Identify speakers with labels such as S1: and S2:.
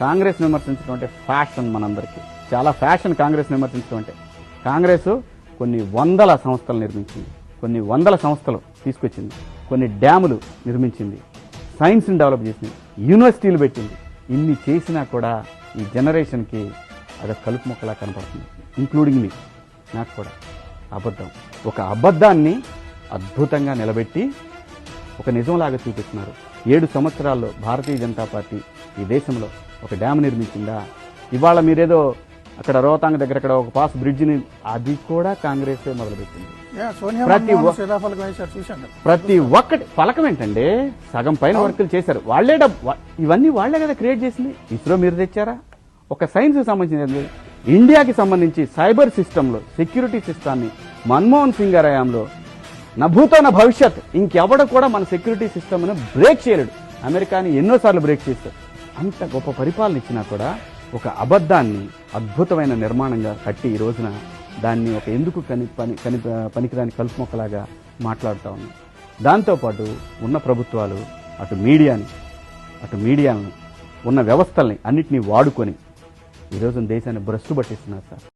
S1: కాంగ్రెస్ విమర్శించడం అంటే ఫ్యాషన్ మనందరికీ. చాలా ఫ్యాషన్ కాంగ్రెస్ విమర్శించడం అంటే. కాంగ్రెస్ కొన్ని వందల సంస్థలు నిర్మించింది, కొన్ని వందల సంస్థలు తీసుకొచ్చింది, కొన్ని డ్యాములు నిర్మించింది, సైన్స్ని డెవలప్ చేసింది, యూనివర్సిటీలు పెట్టింది. ఇన్ని చేసినా కూడా ఈ జనరేషన్కి అదొక కలుపు మొక్కలా కనపడుతుంది, ఇంక్లూడింగ్ మీ. నాకు కూడా అబద్ధం. ఒక అబద్ధాన్ని అద్భుతంగా నిలబెట్టి ఒక నిజంలాగా చూపిస్తున్నారు. 7 సంవత్సరాల్లో భారతీయ జనతా పార్టీ ఈ దేశంలో ఒక డ్యామ్ నిర్మించిందా? ఇవాళ మీరేదో అక్కడ రోహతాంగ్ దగ్గర అక్కడ ఒక పాస్ బ్రిడ్జిని, అది కూడా కాంగ్రెసే మొదలుపెట్టింది. ప్రతి ఒక్కటి ఫలకం ఏంటండి, సగం పైన వర్కులు చేశారు వాళ్ళే. ఇవన్నీ వాళ్లే కదా క్రియేట్ చేసింది. ఇస్రో మీరు తెచ్చారా? ఒక సైన్స్ సంబంధించింది. ఇండియాకి సంబంధించి సైబర్ సిస్టంలో సెక్యూరిటీ సిస్టాన్ని మన్మోహన్ సింగ్ గారి హయాంలో నభూతో నా భవిష్యత్ ఇంకెవడ కూడా మన సెక్యూరిటీ సిస్టమ్ను బ్రేక్ చేయలేడు. అమెరికాని ఎన్నోసార్లు బ్రేక్ చేశారు. అంత గొప్ప పరిపాలన ఇచ్చినా కూడా ఒక అబద్ధాన్ని అద్భుతమైన నిర్మాణంగా కట్టి ఈ రోజున దాన్ని ఒక ఎందుకు పనికిరాని కలుపు మొక్కలాగా మాట్లాడుతూ ఉన్నాం. దాంతోపాటు ఉన్న ప్రభుత్వాలు అటు మీడియాను ఉన్న వ్యవస్థల్ని అన్నిటినీ వాడుకొని ఈరోజు దేశాన్ని భ్రష్టు పట్టిస్తున్నారు సార్.